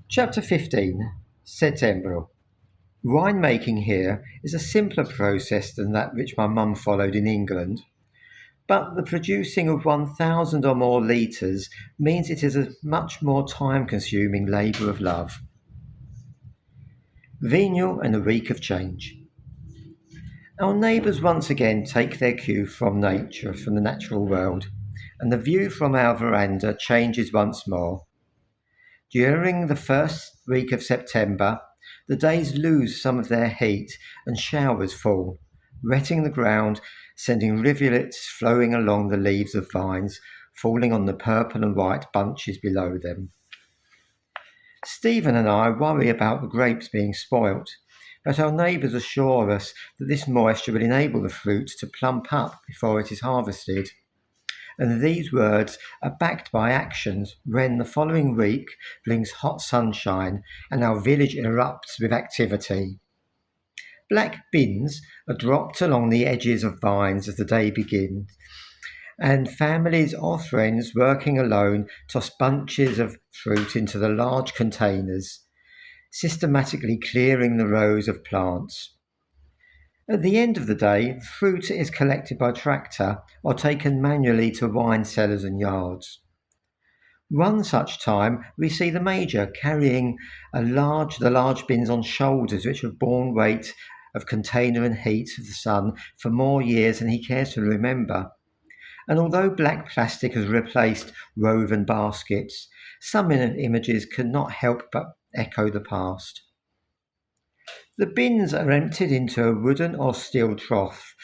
Chapter 15 Setembro. Winemaking here is a simpler process than that which my mum followed in England, but the producing of 1,000 or more litres means it is a much more time consuming labour of love. Vigneal and a week of change. Our neighbours once again take their cue from nature, from the natural world, and the view from our veranda changes once more. During the first week of September, the days lose some of their heat and showers fall, wetting the ground, sending rivulets flowing along the leaves of vines, falling on the purple and white bunches below them. Stephen and I worry about the grapes being spoilt, but our neighbours assure us that this moisture will enable the fruit to plump up before it is harvested. And these words are backed by actions when the following week brings hot sunshine and our village erupts with activity. Black bins are dropped along the edges of vines as the day begins, and families or friends working alone toss bunches of fruit into the large containers, systematically clearing the rows of plants. At the end of the day, fruit is collected by tractor or taken manually to wine cellars and yards. One such time, we see the Major carrying the large bins on shoulders which have borne weight of container and heat of the sun for more years than he cares to remember. And although black plastic has replaced woven baskets, some images cannot help but echo the past. The bins are emptied into a wooden or steel trough,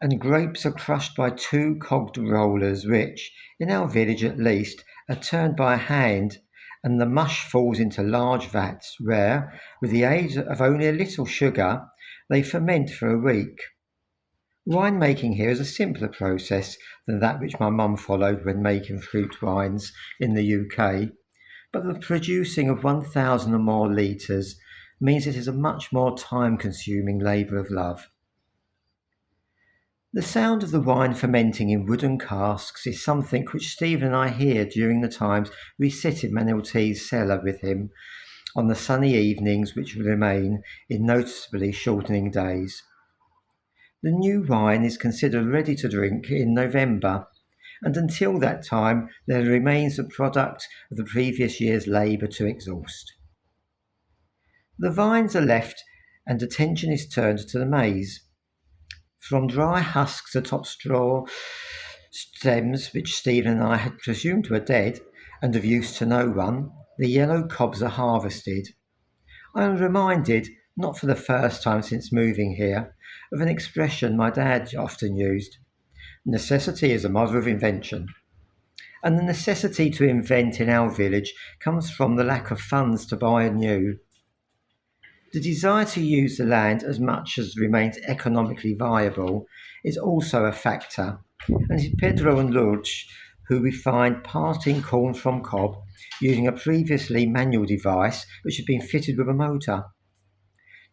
and grapes are crushed by two cogged rollers which, in our village at least, are turned by hand, and the mush falls into large vats where, with the aid of only a little sugar, they ferment for a week. Winemaking here is a simpler process than that which my mum followed when making fruit wines in the UK, but the producing of 1,000 or more litres means it is a much more time-consuming labour of love. The sound of the wine fermenting in wooden casks is something which Stephen and I hear during the times we sit in Manuel T's cellar with him on the sunny evenings which remain in noticeably shortening days. The new wine is considered ready to drink in November, and until that time there remains the product of the previous year's labour to exhaust. The vines are left and attention is turned to the maize. From dry husks atop straw stems, which Stephen and I had presumed were dead and of use to no one, the yellow cobs are harvested. I am reminded, not for the first time since moving here, of an expression my dad often used. Necessity is the mother of invention. And the necessity to invent in our village comes from the lack of funds to buy anew. The desire to use the land as much as remains economically viable is also a factor, and it's Pedro and Lourdes who we find parting corn from cob using a previously manual device which had been fitted with a motor.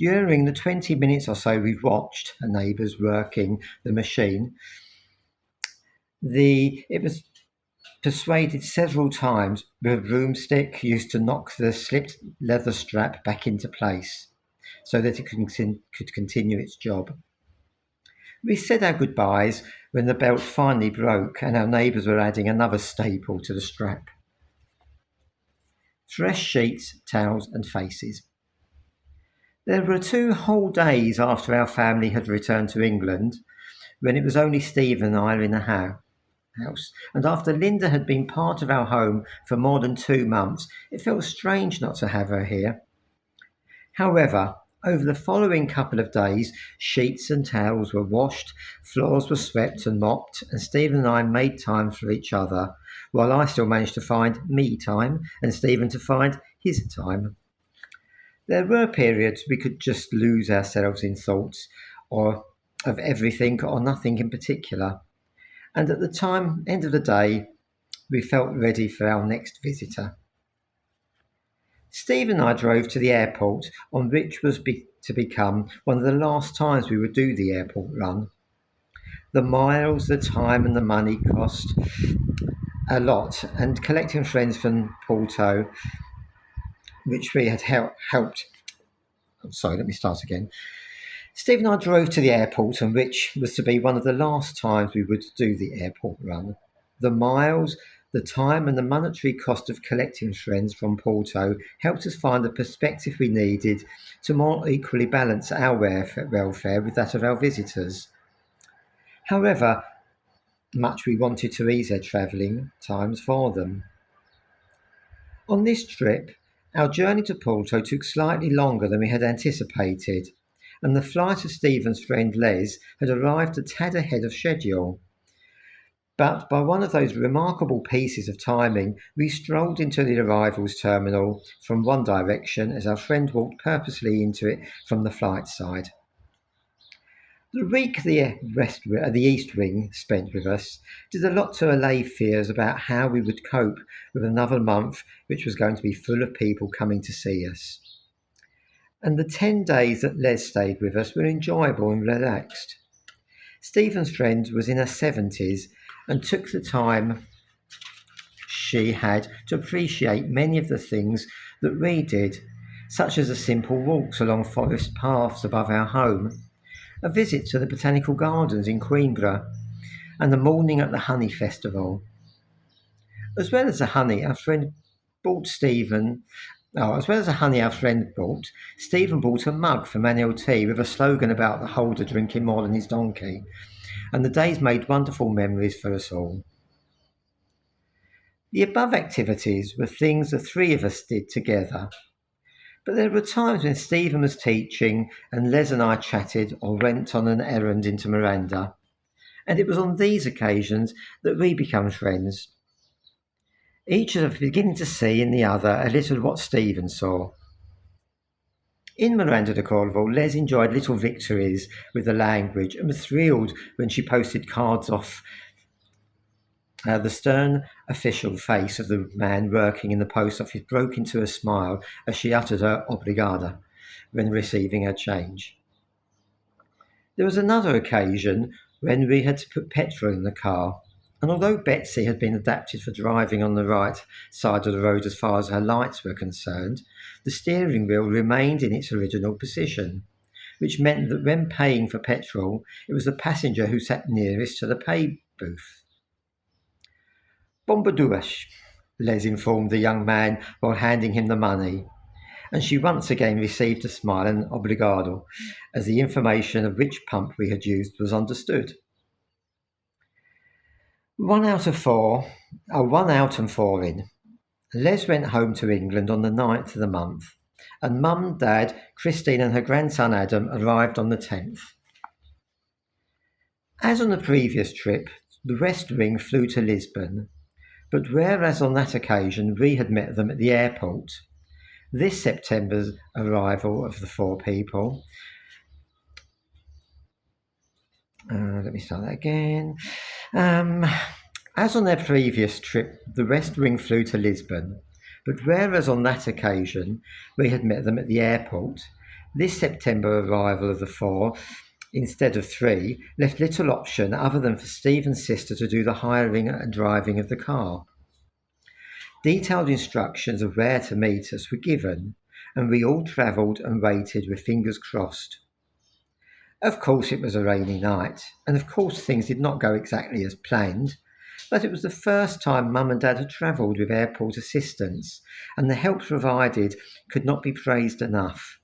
During the 20 minutes or so we've watched our neighbours working the machine, it was persuaded several times with a broomstick used to knock the slipped leather strap back into place so that it could continue its job. We said our goodbyes when the belt finally broke and our neighbours were adding another staple to the strap. Fresh sheets, towels and faces. There were 2 whole days after our family had returned to England when it was only Steve and I in the house, and after Linda had been part of our home for more than 2 months, it felt strange not to have her here. However, over the following couple of days, sheets and towels were washed, floors were swept and mopped, and Stephen and I made time for each other, while I still managed to find me time and Stephen to find his time. There were periods we could just lose ourselves in thoughts or of everything or nothing in particular. And at the end of the day, we felt ready for our next visitor. Steve and I drove to the airport on which was to become one of the last times we would do the airport run. The miles, the time and the money cost a lot, and collecting friends from Porto which we had helped. Sorry, let me start again. Steve and I drove to the airport, and which was to be one of the last times we would do the airport run. The miles, the time, and the monetary cost of collecting friends from Porto helped us find the perspective we needed to more equally balance our welfare with that of our visitors. However, much we wanted to ease their travelling times for them. On this trip, our journey to Porto took slightly longer than we had anticipated, and the flight of Stephen's friend Les had arrived a tad ahead of schedule. But by one of those remarkable pieces of timing, we strolled into the arrivals terminal from one direction as our friend walked purposely into it from the flight side. The week the East Wing spent with us did a lot to allay fears about how we would cope with another month which was going to be full of people coming to see us. And the 10 days that Les stayed with us were enjoyable and relaxed. Stephen's friend was in her 70s and took the time she had to appreciate many of the things that we did, such as the simple walks along forest paths above our home, a visit to the botanical gardens in Coimbra, and the morning at the honey festival. As well as the honey, our friend bought Stephen. Oh, as well as the honey our friend bought, Stephen bought a mug for manual tea with a slogan about the holder drinking more than his donkey, and the days made wonderful memories for us all. The above activities were things the three of us did together, but there were times when Stephen was teaching and Les and I chatted or went on an errand into Miranda, and it was on these occasions that we became friends. Each of us beginning to see in the other a little of what Stephen saw. In Miranda de Corvo, Les enjoyed little victories with the language and was thrilled when she posted cards off the stern official face of the man working in the post office broke into a smile as she uttered her obrigada when receiving her change. There was another occasion when we had to put petrol in the car, and although Betsy had been adapted for driving on the right side of the road as far as her lights were concerned, the steering wheel remained in its original position, which meant that when paying for petrol, it was the passenger who sat nearest to the pay booth. Bombaduas, Les informed the young man while handing him the money, and she once again received a smile and obrigado as the information of which pump we had used was understood. 1 out and 4 in. Les went home to England on the 9th of the month, and Mum, Dad, Christine and her grandson Adam arrived on the 10th. As on the previous trip, the West Wing flew to Lisbon, but whereas on that occasion we had met them at the airport, this September's arrival of the four people. Let me start that again. As on their previous trip, the West Wing flew to Lisbon, but whereas on that occasion we had met them at the airport, this September arrival of the four, instead of three, left little option other than for Stephen's sister to do the hiring and driving of the car. Detailed instructions of where to meet us were given, and we all travelled and waited with fingers crossed. Of course it was a rainy night, and of course things did not go exactly as planned, but it was the first time Mum and Dad had travelled with airport assistance, and the help provided could not be praised enough.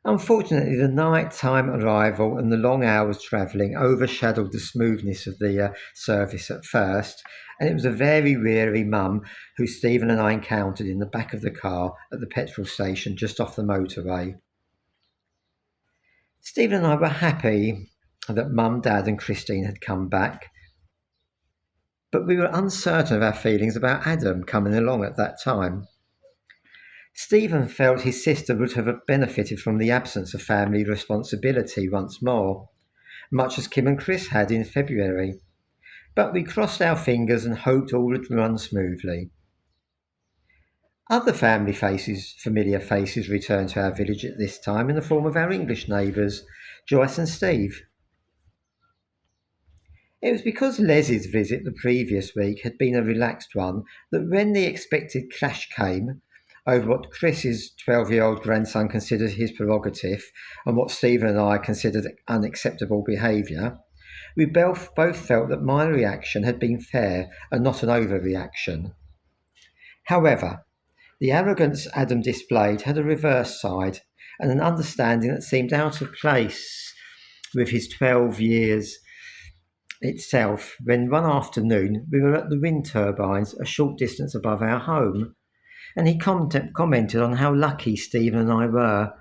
Unfortunately, the night-time arrival and the long hours travelling overshadowed the smoothness of the service at first, and it was a very weary Mum who Stephen and I encountered in the back of the car at the petrol station just off the motorway. Stephen and I were happy that Mum, Dad and Christine had come back, but we were uncertain of our feelings about Adam coming along at that time. Stephen felt his sister would have benefited from the absence of family responsibility once more, much as Kim and Chris had in February, but we crossed our fingers and hoped all would run smoothly. Other familiar faces returned to our village at this time in the form of our English neighbours, Joyce and Steve. It was because Les's visit the previous week had been a relaxed one that when the expected clash came, over what Chris's 12-year-old grandson considered his prerogative and what Stephen and I considered unacceptable behaviour, we both felt that my reaction had been fair and not an overreaction. However, the arrogance Adam displayed had a reverse side and an understanding that seemed out of place with his 12 years itself when one afternoon we were at the wind turbines a short distance above our home, and he commented on how lucky Stephen and I were,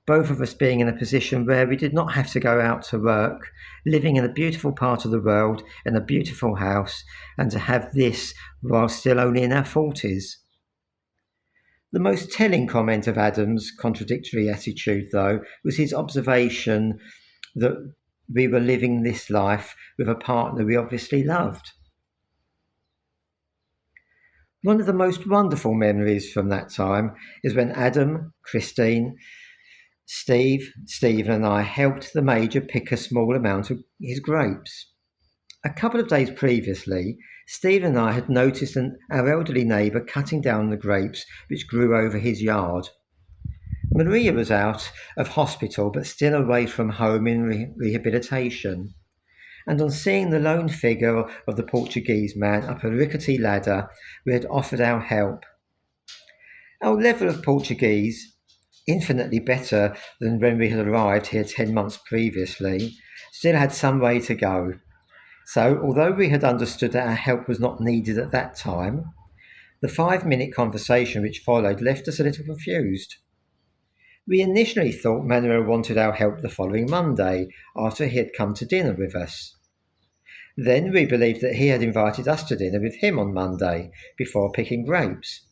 both of us being in a position where we did not have to go out to work, living in a beautiful part of the world, in a beautiful house, and to have this while still only in our 40s. The most telling comment of Adam's contradictory attitude, though, was his observation that we were living this life with a partner we obviously loved. One of the most wonderful memories from that time is when Adam, Christine, Stephen and I helped the Major pick a small amount of his grapes. A couple of days previously, Stephen and I had noticed our elderly neighbour cutting down the grapes which grew over his yard. Maria was out of hospital but still away from home in rehabilitation, and on seeing the lone figure of the Portuguese man up a rickety ladder, we had offered our help. Our level of Portuguese, infinitely better than when we had arrived here 10 months previously, still had some way to go. So, although we had understood that our help was not needed at that time, the 5-minute conversation which followed left us a little confused. We initially thought Manuel wanted our help the following Monday, after he had come to dinner with us. Then we believed that he had invited us to dinner with him on Monday, before picking grapes.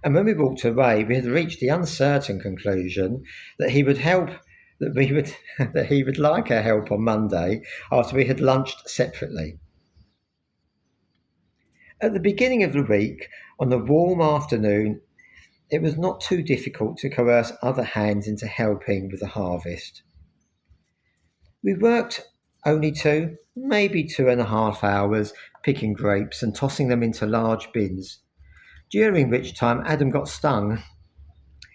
And when we walked away, we had reached the uncertain conclusion that he would that he would like our help on Monday after we had lunched separately. At the beginning of the week, on a warm afternoon, it was not too difficult to coerce other hands into helping with the harvest. We worked only 2, maybe 2.5 hours, picking grapes and tossing them into large bins, during which time Adam got stung.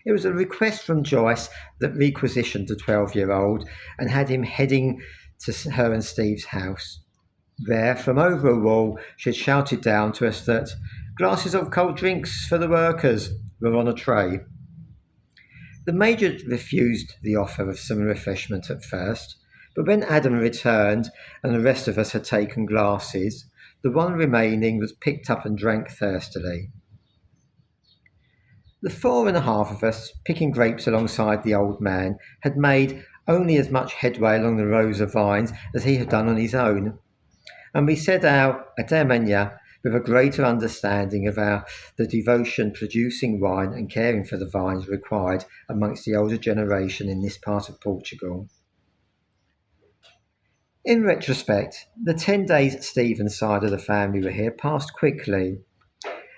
It was a request from Joyce that requisitioned the 12-year-old and had him heading to her and Steve's house. There, from over a wall, she had shouted down to us that glasses of cold drinks for the workers were on a tray. The Major refused the offer of some refreshment at first, but when Adam returned and the rest of us had taken glasses, the one remaining was picked up and drank thirstily. The 4.5 of us, picking grapes alongside the old man, had made only as much headway along the rows of vines as he had done on his own, and we said our Ademania with a greater understanding of the devotion producing wine and caring for the vines required amongst the older generation in this part of Portugal. In retrospect, the 10 days Stephen's side of the family were here passed quickly,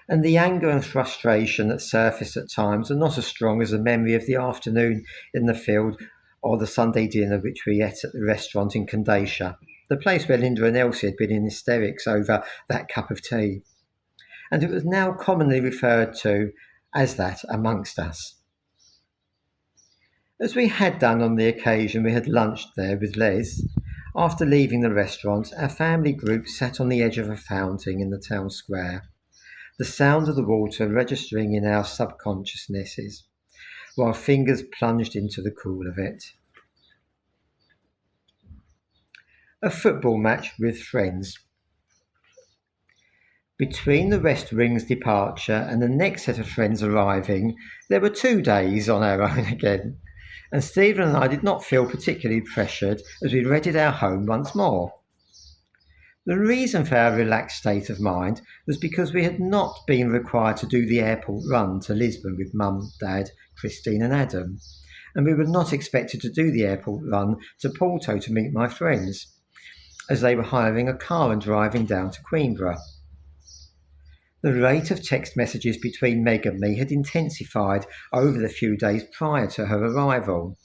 and the anger and frustration that surfaced at times are not as strong as the memory of the afternoon in the field or the Sunday dinner which we ate at the restaurant in Condeixa, the place where Linda and Elsie had been in hysterics over that cup of tea, and it was now commonly referred to as that amongst us. As we had done on the occasion we had lunched there with Les, after leaving the restaurant, our family group sat on the edge of a fountain in the town square, the sound of the water registering in our subconsciousnesses, while fingers plunged into the cool of it. A football match with friends. Between the West Wing's departure and the next set of friends arriving, there were 2 days on our own again, and Stephen and I did not feel particularly pressured as we rented our home once more. The reason for our relaxed state of mind was because we had not been required to do the airport run to Lisbon with Mum, Dad, Christine and Adam, and we were not expected to do the airport run to Porto to meet my friends, as they were hiring a car and driving down to Coimbra. The rate of text messages between Meg and me had intensified over the few days prior to her arrival,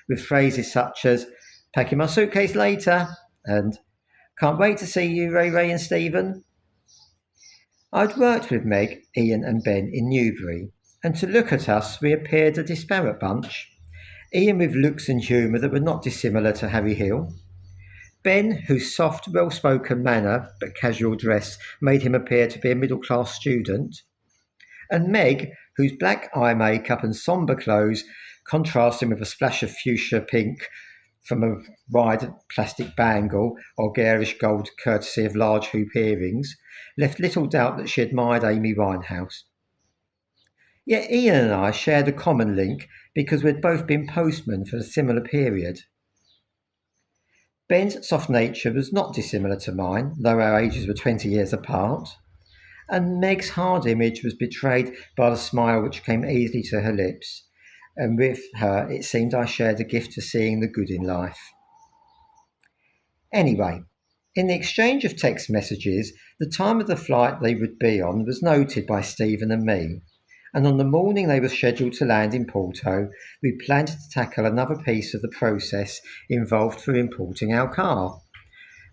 with phrases such as, "Packing my suitcase later," and "Can't wait to see you, Ray and Stephen." I'd worked with Meg, Ian and Ben in Newbury, and to look at us we appeared a disparate bunch. Ian with looks and humour that were not dissimilar to Harry Hill. Ben, whose soft, well-spoken manner but casual dress made him appear to be a middle-class student. And Meg, whose black eye makeup and sombre clothes, contrasting with a splash of fuchsia pink from a wide plastic bangle or garish gold courtesy of large hoop earrings, left little doubt that she admired Amy Winehouse. Yet Ian and I shared a common link because we'd both been postmen for a similar period. Ben's soft nature was not dissimilar to mine, though our ages were 20 years apart, and Meg's hard image was betrayed by the smile which came easily to her lips, and with her it seemed I shared a gift of seeing the good in life. Anyway, in the exchange of text messages, the time of the flight they would be on was noted by Stephen and me, and on the morning they were scheduled to land in Porto, we planned to tackle another piece of the process involved for importing our car,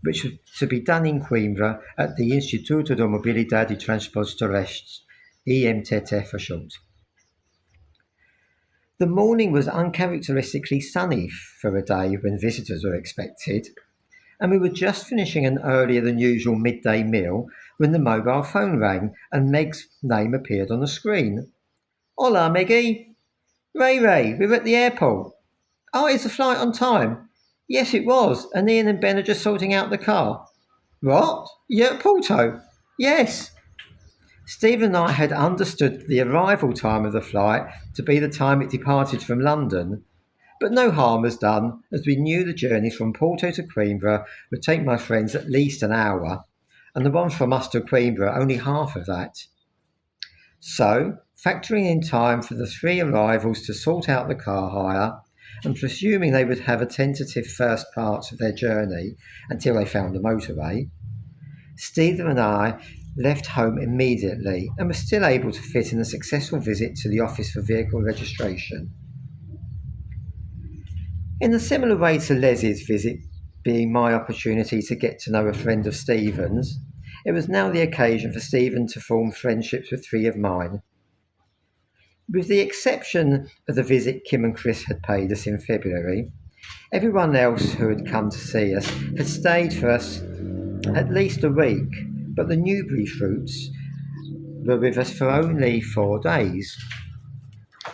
which was to be done in Coimbra at the Instituto de Mobilidade e Transportes Terrestres, IMTT for short. The morning was uncharacteristically sunny for a day when visitors were expected, and we were just finishing an earlier than usual midday meal when the mobile phone rang and Meg's name appeared on the screen. Hola, Meggie. Ray, we're at the airport. Oh, is the flight on time? Yes, it was, and Ian and Ben are just sorting out the car. What? You're at Porto? Yes. Stephen and I had understood the arrival time of the flight to be the time it departed from London, but no harm was done, as we knew the journey from Porto to Coimbra would take my friends at least an hour, and the one from us to Coimbra only half of that. So, factoring in time for the 3 arrivals to sort out the car hire, and presuming they would have a tentative first part of their journey until they found the motorway, Stephen and I left home immediately and were still able to fit in a successful visit to the office for vehicle registration. In a similar way to Leslie's visit being my opportunity to get to know a friend of Stephen's, it was now the occasion for Stephen to form friendships with 3 of mine. With the exception of the visit Kim and Chris had paid us in February, everyone else who had come to see us had stayed for us at least a week, but the Newbury fruits were with us for only 4 days.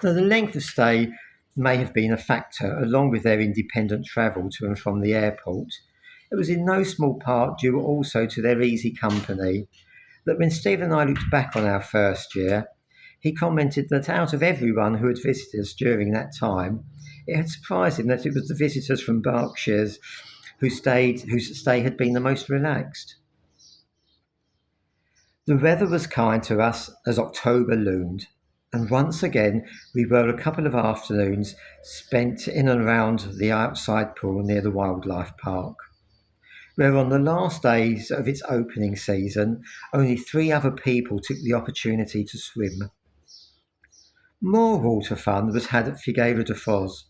Though the length of stay may have been a factor, along with their independent travel to and from the airport, it was in no small part due also to their easy company that when Stephen and I looked back on our first year, he commented that out of everyone who had visited us during that time, it had surprised him that it was the visitors from Berkshires whose stay had been the most relaxed. The weather was kind to us as October loomed, and once again we were a couple of afternoons spent in and around the outside pool near the wildlife park, where on the last days of its opening season only 3 other people took the opportunity to swim. More water fun was had at Figueira de Foz,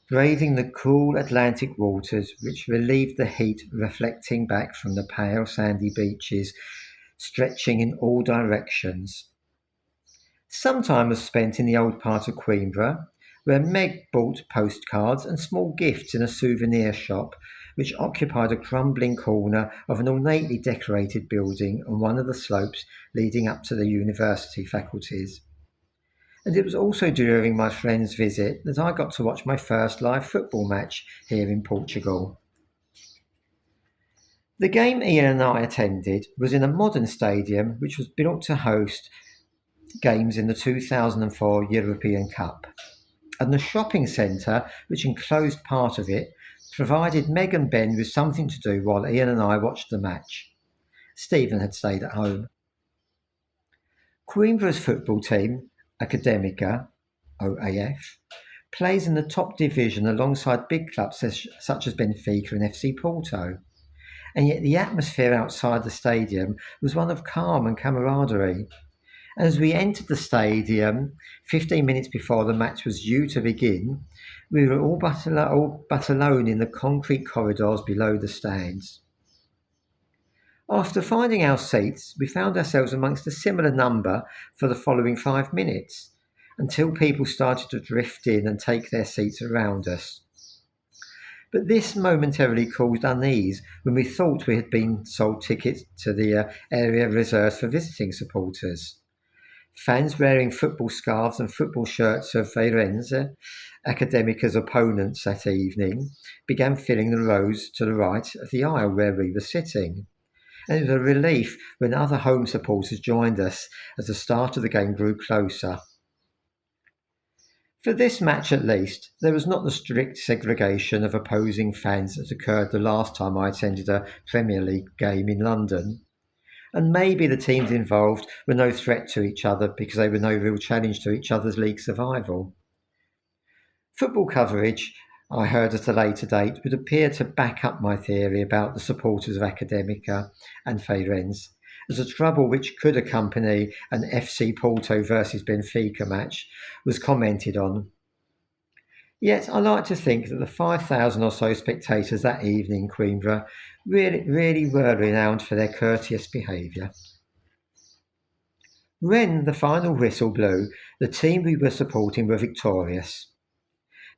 braving the cool Atlantic waters which relieved the heat reflecting back from the pale sandy beaches stretching in all directions. Some time was spent in the old part of Coimbra, where Meg bought postcards and small gifts in a souvenir shop which occupied a crumbling corner of an ornately decorated building on one of the slopes leading up to the university faculties. And it was also during my friend's visit that I got to watch my first live football match here in Portugal. The game Ian and I attended was in a modern stadium which was built to host games in the 2004 European Cup, and the shopping centre, which enclosed part of it, provided Meg and Ben with something to do while Ian and I watched the match. Stephen had stayed at home. Coimbra's football team, Académica, OAF, plays in the top division alongside big clubs such as Benfica and FC Porto, and yet the atmosphere outside the stadium was one of calm and camaraderie. As we entered the stadium 15 minutes before the match was due to begin, we were all but alone in the concrete corridors below the stands. After finding our seats, we found ourselves amongst a similar number for the following 5 minutes, until people started to drift in and take their seats around us. But this momentarily caused unease when we thought we had been sold tickets to the area reserved for visiting supporters. Fans wearing football scarves and football shirts of Firenze, Academica's opponents that evening, began filling the rows to the right of the aisle where we were sitting. And it was a relief when other home supporters joined us as the start of the game grew closer. For this match at least, there was not the strict segregation of opposing fans that occurred the last time I attended a Premier League game in London. And maybe the teams involved were no threat to each other because they were no real challenge to each other's league survival. Football coverage, I heard at a later date, would appear to back up my theory about the supporters of Academica and Firenze, as the trouble which could accompany an FC Porto versus Benfica match was commented on. Yet I like to think that the 5,000 or so spectators that evening in Coimbra really were renowned for their courteous behaviour. When the final whistle blew, the team we were supporting were victorious.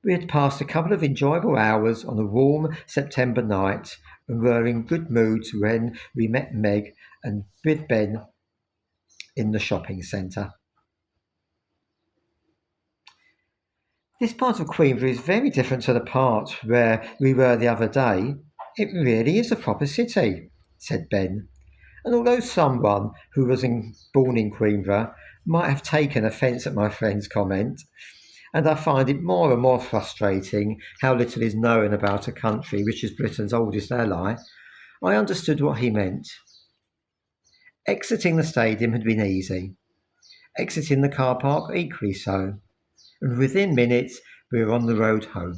We had passed a couple of enjoyable hours on a warm September night and were in good moods when we met Meg and with Ben in the shopping centre. This part of Coimbra is very different to the part where we were the other day. It really is a proper city, said Ben. And although someone who was born in Coimbra might have taken offence at my friend's comment, and I find it more and more frustrating how little is known about a country which is Britain's oldest ally, I understood what he meant. Exiting the stadium had been easy. Exiting the car park equally so. And within minutes we were on the road home.